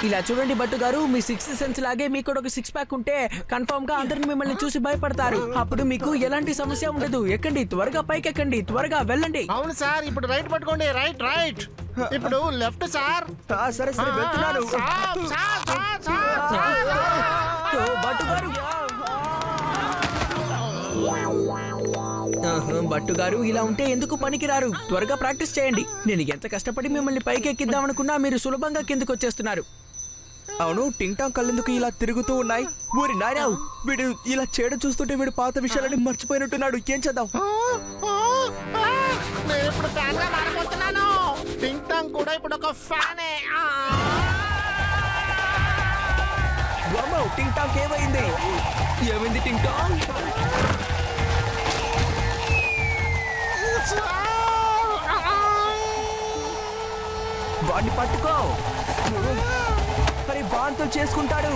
ఇలా చూడండి భట్టు గారు, మీ 6th సెన్స్ లాగే మీకు కూడా ఒక 6 ప్యాక్ ఉంటే కన్ఫర్మ్ గా అందరిని మిమ్మల్ని చూసి భయపడతారు. అప్పుడు మీకు ఎలాంటి సమస్య ఉండదు. ఎక్కండి, త్వరగా పైకి ఎక్కండి, త్వరగా వెళ్ళండి. అవును సార్, ఇప్పుడు రైట్ పట్టుకోండి. రైట్ ఇప్పుడు లెఫ్ట్ సార్. సరే సరే వెళ్తున్నాను. భట్టు గారు, భట్టు గారు ఇలా ఉంటే ఎందుకు పనికిరారు? త్వరగా ప్రాక్టీస్ చేయండి. నేను ఎంత కష్టపడి మిమ్మల్ని పైకి ఎక్కిద్దామనుకున్నా మీరు సులభంగా కిందకు వచ్చేస్తున్నారు. అవును, టింగ్ టాంగ్ కళ్ళెందుకు ఇలా తిరుగుతూ ఉన్నాయి? ఊరి నాయనావు, వీడు ఇలా చేయడం చూస్తుంటే వీడు పాత విషయాలని మర్చిపోయినట్టున్నాడు. ఏం చేద్దాం? నేను ఇప్పుడు ఫ్యాన్ గా మారిపోతున్నాను. టింగ్ టాంగ్ కూడా ఇప్పుడు ఒక ఫ్యానే. టింగ్ టాంగ్ ఏమైంది? ఏమైంది టింగ్ టాంగ్? వాడిని పట్టుకో. మరి వాంతులు చేసుకుంటాడు.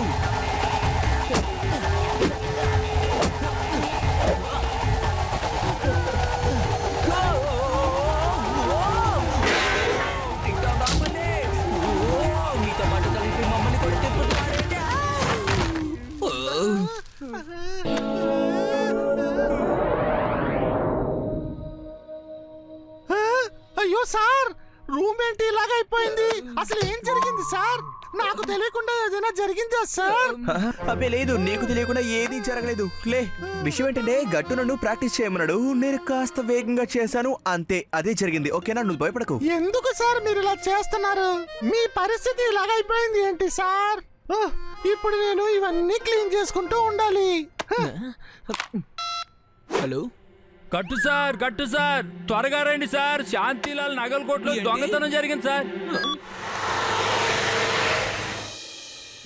మీతో పాటు కలిపి మమ్మల్ని కూడా తిప్పుతున్నారంటే. అయ్యో సార్, రూమ్ ఏంటి ఇలాగైపోయింది? అసలు ఏం జరిగింది సార్? నాకు తెలియకుండా ఏదైనా జరిగిందా సార్? అబ్బే లేదు, నీకు తెలియకుండా ఏదీ జరగలేదు. లే, విషయం ఏంటంటే గట్టు నన్ను ప్రాక్టీస్ చేయమన్నాడు. నేను కాస్త వేగంగా చేశాను, అంతే. అదే జరిగింది. ఓకేనా? నువ్వు భయపడకు. ఎందుకు సార్ మీరు ఇలా చేస్తున్నారు? మీ పరిస్థితి ఇలాగైపోయింది ఏంటి సార్? ఇప్పుడు నేను ఇవన్నీ క్లీన్ చేసుకుంటూ ఉండాలి. హలో, కట్టు సార్, త్వరగా రండి సార్. శాంతిలాల్ నగల్కోట్లో దొంగతనం జరిగింది సార్.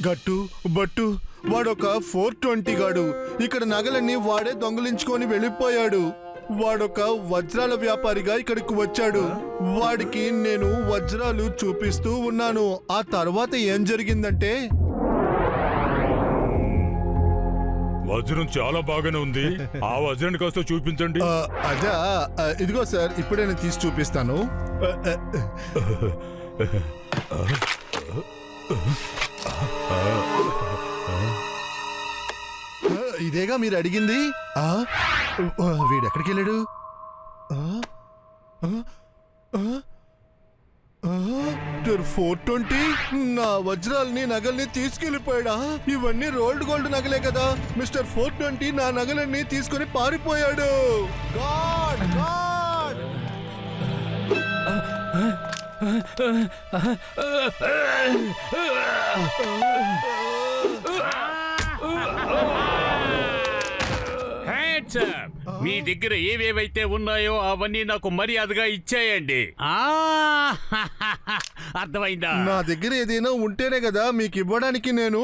గట్టు బట్టు వాడొక 420 గాడు. ఇక్కడ నగలన్నీ వాడే దొంగలించుకొని వెళ్ళిపోయాడు. వాడొక వజ్రాల వ్యాపారిగా ఇక్కడికి వచ్చాడు. వాడికి నేను వజ్రాలు చూపిస్తూ ఉన్నాను. ఆ తర్వాత ఏం జరిగిందంటే, వజ్రం చాలా బాగానే ఉంది. ఆ వజ్రాన్ని కాస్త చూపించండి. అదా, ఇదిగో సార్, ఇప్పుడే నేను తీసి చూపిస్తాను. ఇదేగా మీరు అడిగింది. వీడెక్కడికి వెళ్ళాడు? 420 నా వజ్రాల్ని నగల్ని తీసుకెళ్లిపోయాడా? ఇవన్నీ రోల్డ్ గోల్డ్ నగలే కదా. మిస్టర్ 420 నా నగలన్నీ తీసుకుని పారిపోయాడు. God God! మీ దగ్గర ఏవేవైతే ఉన్నాయో అవన్నీ నాకు మర్యాదగా ఇచ్చేయండి. అర్థమైందా? నా దగ్గర ఏదైనా ఉంటేనే కదా మీకు ఇవ్వడానికి. నేను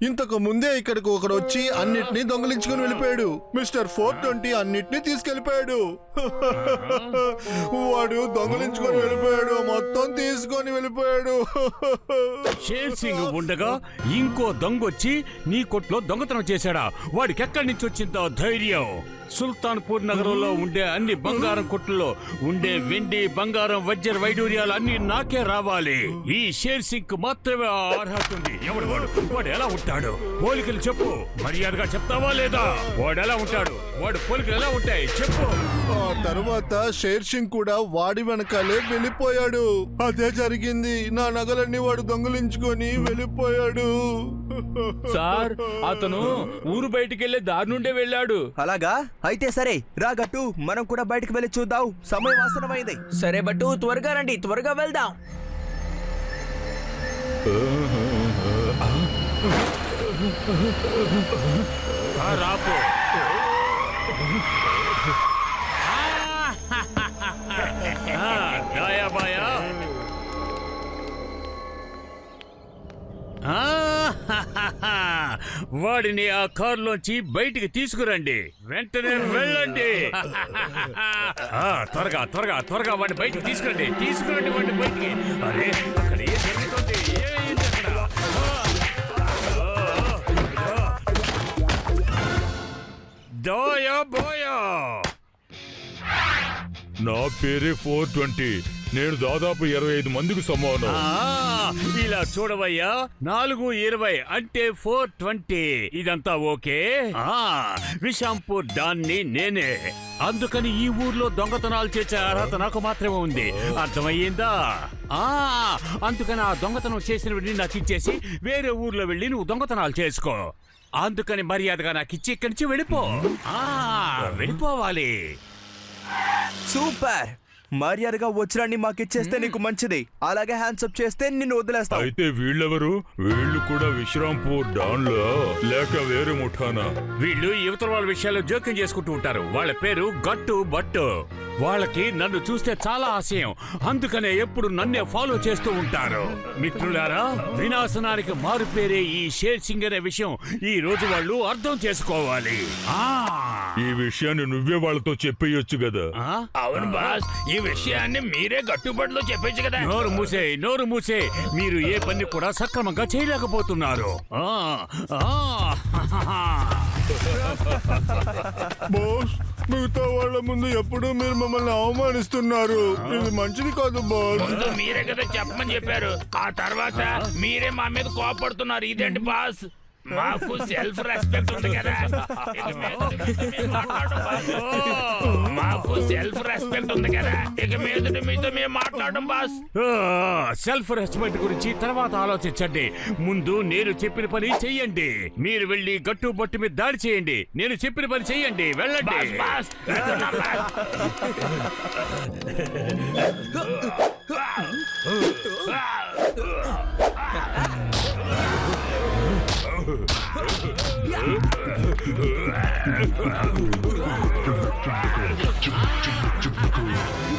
ఇంతకు ముందే ఇక్కడికి ఒకడు వచ్చి అన్నిటినీ దొంగలించుకుని వెళ్ళిపోయాడు. మిస్టర్ 420 అన్నిటినీ తీసుకెళ్లిపోయాడు. వాడు దొంగలించుకొని వెళ్ళిపోయాడు, మొత్తం తీసుకొని వెళ్ళిపోయాడు. షేర్ సింగ్ ఉండగా ఇంకో దొంగొచ్చి నీ కొట్లో దొంగతనం చేశాడా? వాడికి ఎక్కడి నుంచి వచ్చిందో ధైర్యం? సుల్తాన్పూర్ నగరంలో ఉండే అన్ని బంగారం కొట్లలో ఉండే వెండి, బంగారం, వజ్ర వైడూర్యాలు అన్ని నాకే రావాలి. ఈ షేర్ సింగ్ మాత్రమే అర్హత ఉంది. ఎవడు వాడు ఎలా ఉంటాడు? పోలికలు చెప్పు. మర్యాదగా చెప్తావా లేదా? వాడు ఎలా ఉంటాడు? వాడు పోలికలు ఎలా ఉంటాయి చెప్పు. ఆ తర్వాత షేర్ సింగ్ కూడా వాడి వెనకాలే వెళ్ళిపోయాడు. అదే జరిగింది. నా నగలన్నీ వాడు దొంగలించుకొని వెళ్ళిపోయాడు. సార్, అతను ఊరు బయటికి వెళ్లే దారి నుండే వెళ్ళాడు. అలాగా? అయితే సరే రా గట్టు, మనం కూడా బయటకు వెళ్ళి చూద్దాం. సమయం ఆసన్నమైంది. సరే భట్టు, త్వరగా రండి, త్వరగా వెళ్దాం. రాపో. దాయాబాయా, వాడిని ఆ కారులోంచి బయటికి తీసుకురండి. వెంటనే వెళ్ళండి. త్వరగా త్వరగా త్వరగా వాడిని బయటికి తీసుకురండి వాడిని బయటికి. అరే, అక్కడ ఏం జరుగుతుంది? ఏంటి అక్కడ? నా పేరే 420. నేను దాదాపు 25 మందికి సమానం. ఇలా చూడవయ్యా, 4:20 అంటే 4:20. ఇదంతా ఓకే. విషాంపూర్ డాన్ని నేనే, అందుకని ఈ ఊర్లో దొంగతనాలు చేసే అర్హత నాకు మాత్రమే ఉంది. అర్థమయ్యిందా? అందుకని ఆ దొంగతనం చేసినవి నాకు ఇచ్చేసి వేరే ఊర్లో వెళ్ళి నువ్వు దొంగతనాలు చేసుకో. అందుకని మర్యాదగా నాకు ఇచ్చి ఇక్కడి నుంచి వెళ్ళిపో. వెళ్ళిపోవాలి. సూపర్. మర్యాదగా వజ్రాన్ని మాకిచ్చేస్తే నీకు మంచిది. అలాగే హ్యాండ్సప్ చేస్తే నిన్ను వదిలేస్తా. అయితే వీళ్ళెవరు? వీళ్ళు కూడా విశ్రాంపూర్ డాన్లా లేక వేరే ముఠానా? వీళ్ళు యువతల వాళ్ళ విషయాల్లో జోక్యం చేసుకుంటూ ఉంటారు. వాళ్ళ పేరు గట్టు బట్టు. వాళ్ళకి నన్ను చూస్తే చాలా ఆశయం, అందుకనే ఎప్పుడు నన్నే ఫాలో చేస్తూ ఉంటారు. మిత్రులారా, వినాశనానికి మారు పేరే ఈ షేర్ సింగ్ అనే విషయం ఈ రోజు వాళ్ళు అర్థం చేసుకోవాలి. ఈ విషయాన్ని నువ్వే వాళ్ళతో చెప్పేయొచ్చు కదా. అవును బాస్, ఈ విషయాన్ని మీరే గట్టుబడిలో చెప్పచ్చు కదా. నోరు మూసే. మీరు ఏ పని కూడా సక్రమంగా చేయలేకపోతున్నారు. బాస్, మిగతా వాళ్ళ ముందు ఎప్పుడు మీరు మమ్మల్ని అవమానిస్తున్నారు. ఇది మంచిది కాదు బాస్. మీరే కదా చెప్పమని చెప్పారు, ఆ తర్వాత మీరే మా మీద కోపడుతున్నారు. ఇదేంటి బాస్? మాకు సెల్ఫ్ రెస్పెక్ట్ ఉంది కదా. మాకు సెల్ఫ్ రెస్పెక్ట్ ఉంది కదా, ఇక మీద మీతో మేము మాట్లాడడం బాస్. సెల్ఫ్ రెస్పెక్ట్ గురించి తర్వాత ఆలోచించండి. ముందు నేను చెప్పిన పని చెయ్యండి. మీరు వెళ్ళి గట్టు బట్టు మీద దాడి చేయండి. నేను చెప్పిన పని చెయ్యండి. వెళ్ళండి. బాస్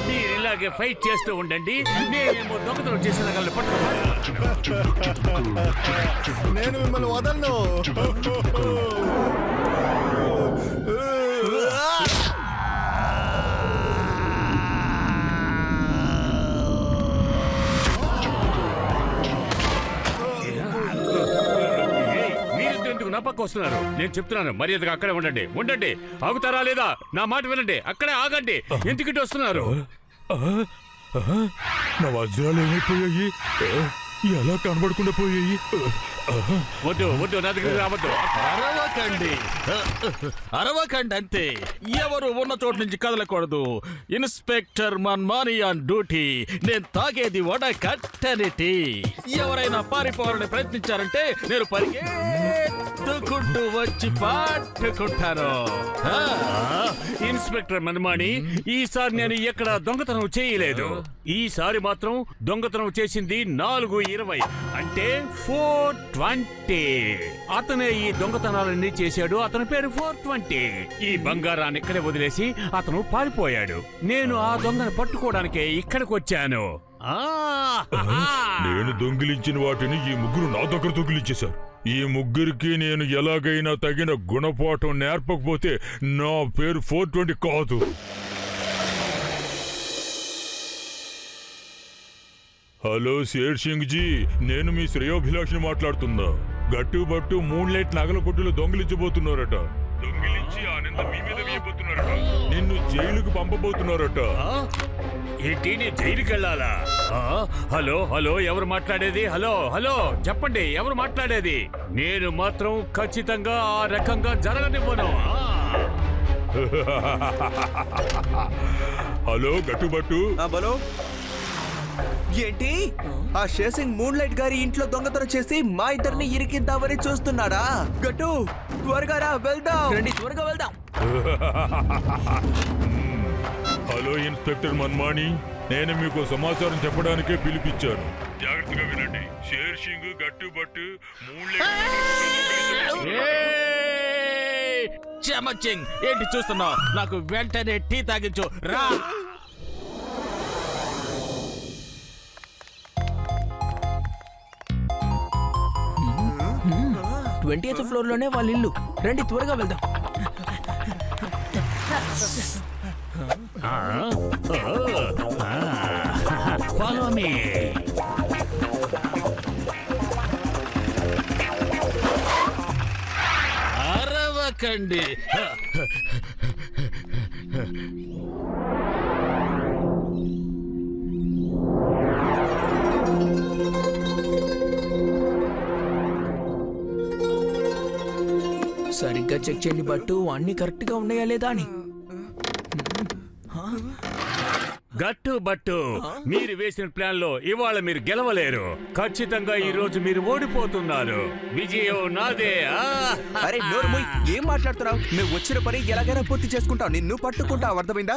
మీరు ఇలాగే ఫైట్ చేస్తూ ఉండండి. నేనేమో దొంగతనం చేసిన వాళ్ళని పట్టుకోవాలి. నేను మిమ్మల్ని వదలను. నా పక్క వస్తున్నారు. నేను చెప్తున్నాను, మర్యాదగా అక్కడే ఉండండి. ఆగుతారా లేదా? నా మాట వినండి. అక్కడే ఆగండి. ఎందుకంటే వస్తున్నారు. నా వజ్రాలు ఏమైపోయాయి? ఎలా కనబడకుండా పోయాయి? వద్దు, నా దగ్గర రావద్దు. అరవకండి అంతే. ఎవరు ఉన్న చోటు నుంచి కదలకూడదు. Inspector Manmani on duty. నేను తాగేది కట్టనిటి. ఎవరైనా పారిపోవాలని ప్రయత్నించారంటే నేను పరిగెత్తుకుంటూ వచ్చి పట్టుకుంటాను. ఇన్స్పెక్టర్ మన్మాని, ఈసారి నేను ఎక్కడ దొంగతనం చేయలేదు. ఈసారి మాత్రం దొంగతనం చేసింది 4:20 అంటే 4:20. అతనే ఈ దొంగతనాలన్నీ చేశాడు. అతని పేరు 420. ఈ బంగారాన్ని ఇక్కడే వదిలేసి అతను పారిపోయాడు. నేను ఆ దొంగను పట్టుకోవడానికే ఇక్కడికి వచ్చాను. నేను దొంగిలించిన వాటిని ఈ ముగ్గురు నా దగ్గర దొంగిలించేశారు. ఈ ముగ్గురికి నేను ఎలాగైనా తగిన గుణపాఠం నేర్పకపోతే నా పేరు 420 కాదు. హలో షేర్ సింగ్ జీ, నేను మీ శ్రేయోభిలాషిని మాట్లాడుతున్నా. గట్టు బట్టు మూన్లైట్ నగల కొట్టులు దొంగిలించబోతున్నారట. దొంగిలించి ఆ నింద మీ మీద వేయబోతున్నారట. నిన్ను జైలుకు పంపబోతున్నారట. ఏంటి, నీ జైలుకి వెళ్ళాలా? హలో, ఎవరు మాట్లాడేది? హలో, చెప్పండి, ఎవరు మాట్లాడేది? నేను మాత్రం ఖచ్చితంగా ఆ రకంగా జరగనివ్వను. హలో గట్టుబట్టు. బలో, ఏంటి? ఆ షేసింగ్ మూన్ లైట్ గారి ఇంట్లో దొంగతనం చేసి మా ఇద్దరిని ఇరికిద్దామని చూస్తున్నాడా? గట్టు, త్వరగా రా, వెళ్దాం. రండి, త్వరగా వెళ్దాం. హలో ఇన్స్పెక్టర్ మన్మాని, నేను మీకు సమాచారం చెప్పడానికే పిలిపించాను. జాగ్రత్తగా వినండి. షేర్ సింగ్ గట్టుబట్టు చమచింగ్, ఏంటి చూస్తున్నావు? నాకు వెంటనే టీ తాగించు రా. 20th ఫ్లోర్ లోనే వాళ్ళ ఇల్లు. రండి, త్వరగా వెళ్దాం. Follow me. అరవకండి. సరిగ్గా చెక్ చేయండి బట్టు, అన్ని కరెక్ట్ గా ఉన్నాయా లేదా అని. గట్టు బట్టు, మీరు వేసిన ప్లాన్ లో ఇవాళ మీరు గెలవలేరు. ఖచ్చితంగా ఈ రోజు మీరు ఓడిపోతున్నారు. విజయం నాదే. అరే నోరు మూయ్, ఏం మాట్లాడుతున్నావు? మేము వచ్చిన పని ఎలాగైనా పూర్తి చేసుకుంటాం, నిన్ను పట్టుకుంటావు, అర్థమైందా?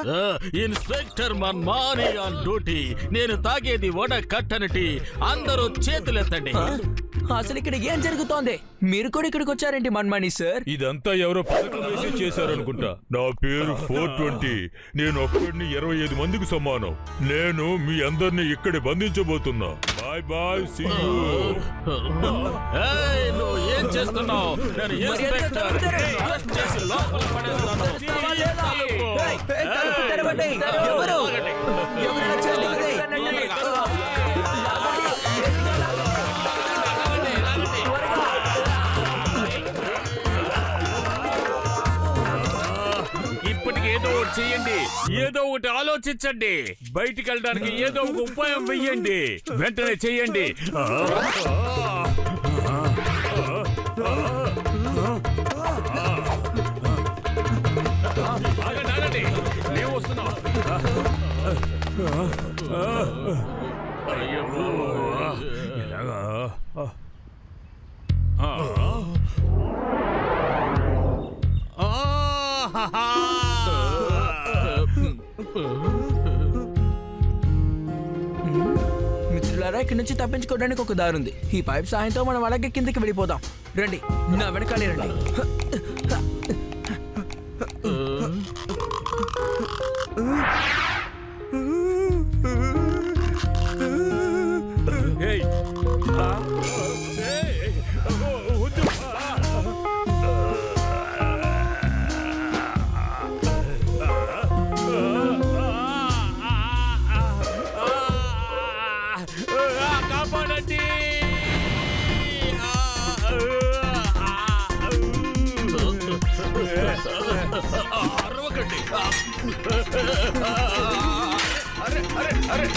Inspector Manmani on duty. నేను తాగేది వడ కట్టనటి. అందరూ చేతులెత్తండి. అసలు ఇక్కడ ఏం జరుగుతోంది? మీరు కూడా ఇక్కడికి వచ్చారేంటి మన్మాని సార్? ఇదంతా ఎవరో పథకం వేసి చేశారనుకుంటా. నా పేరు 420. నేను ఒక్కడిని 25 మందికి సమానం. నేను మీ అందరినీ ఇక్కడే బంధించబోతున్నా. Bye bye, see you. ఏయ్, నువ్వు ఏం చేస్తున్నావు? నేను ఇన్స్పెక్టర్. అరెస్ట్ చేసి లోపల పడేస్తాను. తలుపు తెరవండి. ఎవరు? ఎవరు వచ్చారు? ఇప్పటికి ఏదో ఒకటి చెయ్యండి, ఏదో ఒకటి ఆలోచించండి. బయటికి వెళ్ళడానికి ఏదో ఒక ఉపాయం వెయ్యండి. వెంటనే చెయ్యండి. ఆగండి, మేము వస్తున్నాం. అయ్యో, ఎలాగా? మిత్రులారా, ఇక్కడి నుంచి తప్పించుకోవడానికి ఒక దారి ఉంది. ఈ పైప్ సాయంతో మనం అలాగే కిందకి వెళ్ళిపోదాం. రండి, నా వెనకాలే రండి. ఏయ్, వద్దు. కాపాడండి. అరవకండి. అరే అరే అరే,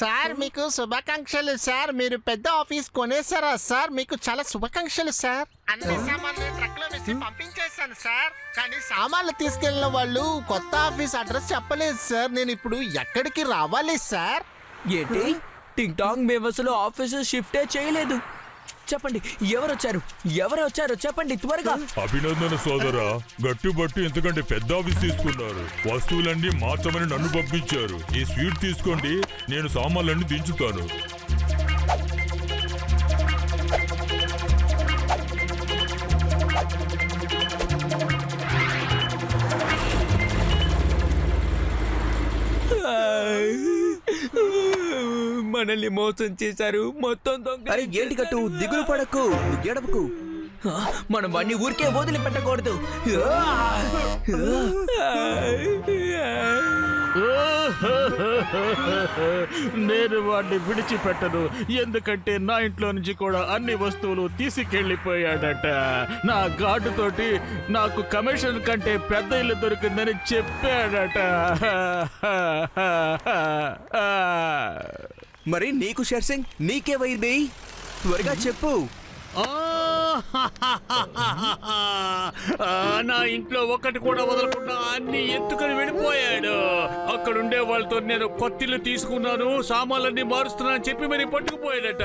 సార్ మీకు శుభాకాంక్షలు సార్. మీరు పెద్ద ఆఫీస్ కొనేసారా సార్? మీకు చాలా శుభాకాంక్షలు సార్. అన్ని సామాన్లు ట్రక్ లో వేసి పంపించేశాను సార్. కానీ సామాన్లు తీసుకెళ్లిన వాళ్ళు కొత్త ఆఫీస్ అడ్రస్ చెప్పలేదు సార్. నేను ఇప్పుడు ఎక్కడికి రావాలి సార్? ఏంటి టింగ్ టాంగ్, మేము అసలు ఆఫీస్ షిఫ్టే చేయలేదు. చెప్పండి, ఎవరు వచ్చారు చెప్పండి త్వరగా. అభినందన సోదరా, గట్టుబట్టు ఇంతకంటే పెద్ద ఆఫీస్ తీసుకున్నారు. వస్తువులన్నీ మార్చమని నన్ను పంపించారు. ఈ స్వీట్ తీసుకోండి, నేను సామాన్లన్నీ దించుతాను. మనల్ని మోసం చేశారు మొత్తం దొంగ. అరే ఏంటి గట్టు, దిగులు పడకు, ఏడవకు. మనం వాడిని ఊరికే వదిలిపెట్టకూడదు. నేను వాడిని విడిచిపెట్టను. ఎందుకంటే నా ఇంట్లో నుంచి కూడా అన్ని వస్తువులు తీసుకెళ్లిపోయాడట. నా గార్డు తోటి నాకు కమిషన్ కంటే పెద్ద ఇల్లు దొరికిందని చెప్పాడట. మరి నీకు షెర్సింగ్, నీకేమైంది? త్వరగా చెప్పు. నా ఇంట్లో ఒకటి కూడా వదలకుండా అన్ని ఎత్తుకొని వెళ్ళిపోయాడు. అక్కడుండే వాళ్ళతో నేను కొత్తిల్లు తీసుకున్నాను, సామాన్లన్నీ మారుస్తున్నానని చెప్పి మరి పట్టుకుపోయాడట.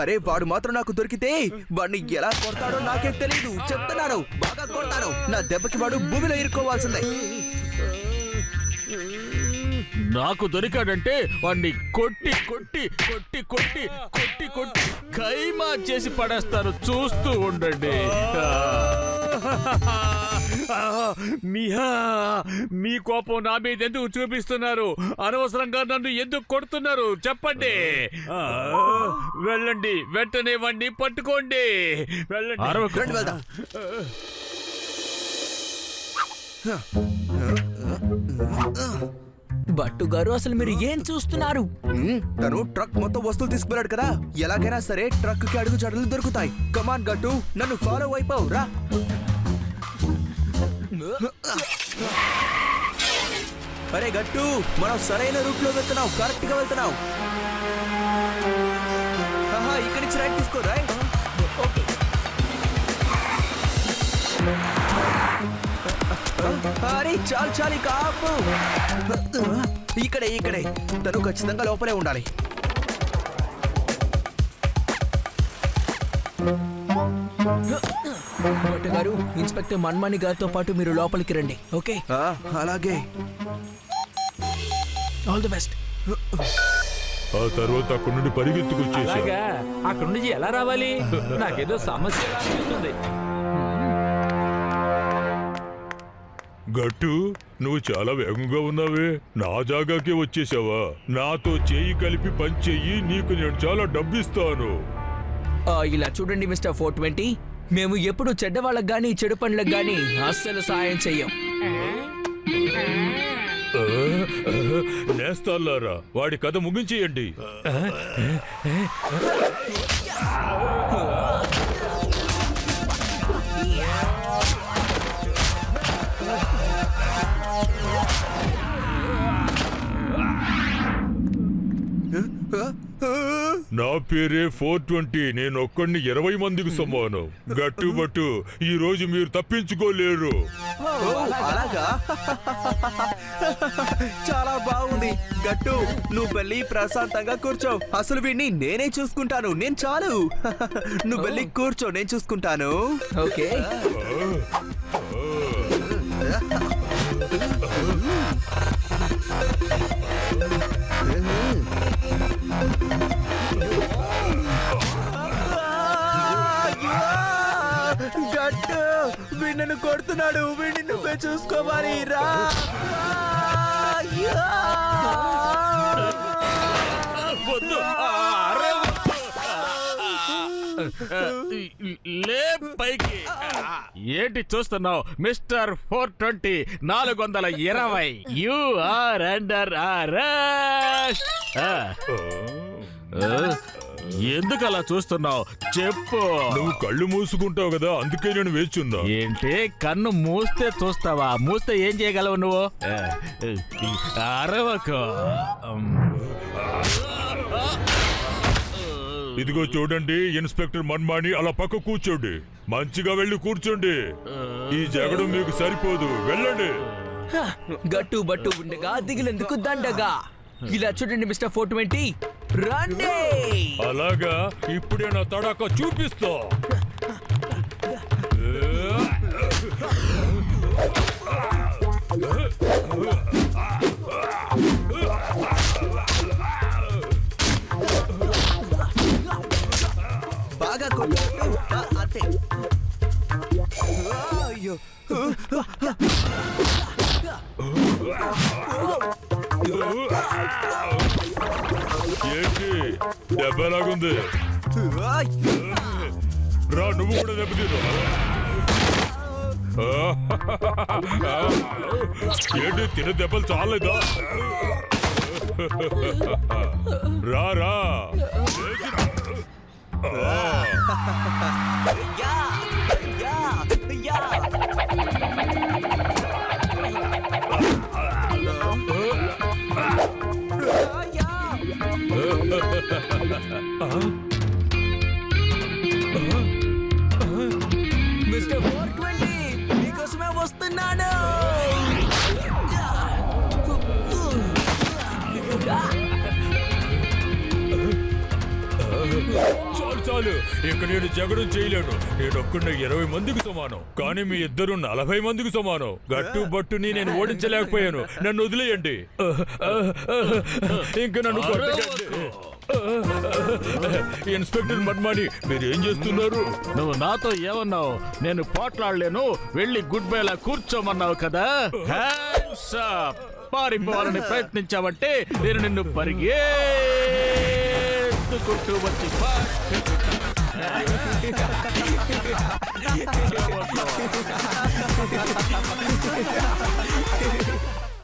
అరే వాడు మాత్రం నాకు దొరికితే వాడిని ఎలా కొడతాడో నాకే తెలీదు. చెప్తున్నాను, బాగా కొడతాను. నా దెబ్బకి వాడు భూమిలో ఇరుక్కోవాల్సిందే. నాకు దొరికాడంటే వాడిని కొట్టి కొట్టి కొట్టి కొట్టి కొట్టి కొట్టి ఖైమా చేసి పడేస్తాను. చూస్తూ ఉండండి. మీ కోపం నా మీద ఎందుకు చూపిస్తున్నారు? అనవసరంగా నన్ను ఎందుకు కొడుతున్నారు చెప్పండి. వెళ్ళండి, వెంటనే వాణ్ణి పట్టుకోండి. వెళ్ళండి. వెళ్దాం. బట్టు గారు అసలు మీరు ఏం చూస్తున్నారు? తను ట్రక్ మొత్తం వస్తువులు తీసుకున్నాడు కదా, ఎలాగైనా సరే ట్రక్ కి అడుగు జాడలు దొరుకుతాయి. కమాన్ గట్టు, నన్ను ఫాలో అయిపోవు రా. అరే గట్టు, మనం సరైన రూట్ లో వెళ్తున్నావు, కరెక్ట్ గా వెళ్తున్నావు. ఇక్కడి నుంచి రైట్ తీసుకో. రైట్. అరే చాలు చాలు, ఇక ఆపు. ఇక్కడే తను ఖచ్చితంగా లోపలే ఉండాలి. బట్టు గారు, ఇన్స్పెక్టర్ మన్మాని గారితో పాటు మీరు లోపలికి రండి. ఓకే, అలాగే. All the best. ఆ తర్వాత అక్కడి నుండి పరిగెత్తుకొచ్చేసా. అక్కడ నుంచి ఎలా రావాలి? నాకేదో సమస్య అనిపిస్తుంది. గట్టు, నువ్వు చాలా వేగంగా ఉన్నావే. నా జాగాకే వచ్చేసావా? నాతో చేయి కలిపి పని చెయ్యి, నీకు నేను చాలా డబ్బిస్తాను. ఇలా చూడండి మిస్టర్ 420, మేము ఎప్పుడు చెడ్డ వాళ్ళకి గానీ చెడు పనులకు గానీ అస్సలు సాయం చెయ్యం. నేస్తాలారా, వాడి కథ ముగించేయండి. నా పేరే 420. నేను ఒక్కడిని 20 మందికి సమానం. గట్టుబట్టు, ఈ రోజు మీరు తప్పించుకోలేరు. అలాగా? చాలా బాగుంది గట్టు, నువ్వు వెళ్ళి ప్రశాంతంగా కూర్చో. అసలు వీడిని నేనే చూసుకుంటాను. నేను చాలు. నువ్వు వెళ్ళి కూర్చో, నేను చూసుకుంటాను. ఓకే. గట్టు, వీడు నన్ను కొడుతున్నాడు. వీడిని నువ్వే చూసుకోవాలి. రా. లే పైకి. ఏంటి చూస్తున్నావు mister 420? 420. You are under arrest. ఎందుకు అలా చూస్తున్నావు చెప్పు. నువ్వు కళ్ళు మూసుకుంటావు కదా, అందుకే నేను వేచున్నా. ఏంటి కన్ను మూస్తే చూస్తావా? మూస్తే ఏం చేయగలవు నువ్వు? అరవకు. ఇదిగో చూడండి ఇన్స్పెక్టర్ మన్మాని, అలా పక్క కూర్చోండి. మంచిగా వెళ్ళి కూర్చోండి. ఈ జగడం మీకు సరిపోదు, వెళ్ళండి. గట్టు బట్టు ఉండగా దిగులేందుకు దండగా. ఇలా చూడండి మిస్టర్ 420, రండి. అలాగా, ఇప్పుడే నా తడాక చూపిస్తా. బాగా కొట్టు. అంతే. అయ్యో. ఏంటి దెబ్బలాగుంది? రా, నువ్వు కూడా దెబ్బతిను. ఏంటి తిన దెబ్బలు చాలేదా? రా రా. మిస్టర్ 420, మీకోసమే వస్తున్నాను. చాలు చాలు, ఇక నేను జగడం చేయలేను. నేను ఒక్కడిని 20 మందికి సమానం, కానీ మీ ఇద్దరు 40 మందికి సమానం. గట్టు బట్టుని నేను ఓడించలేకపోయాను. నన్ను వదిలేయండి. ఇంక నన్ను కొట్టకండి. ఇన్స్పెక్టర్ మన్మాని మీరేం చేస్తున్నారు? నువ్వు నాతో ఏమన్నావు? నేను పోట్లాడలేను, వెళ్ళి గుడ్ బైలా కూర్చోమన్నావు కదా. Hands up. పారిపోవాలని ప్రయత్నించావంటే నేను నిన్ను పరిగెత్తుకుంటూ వచ్చి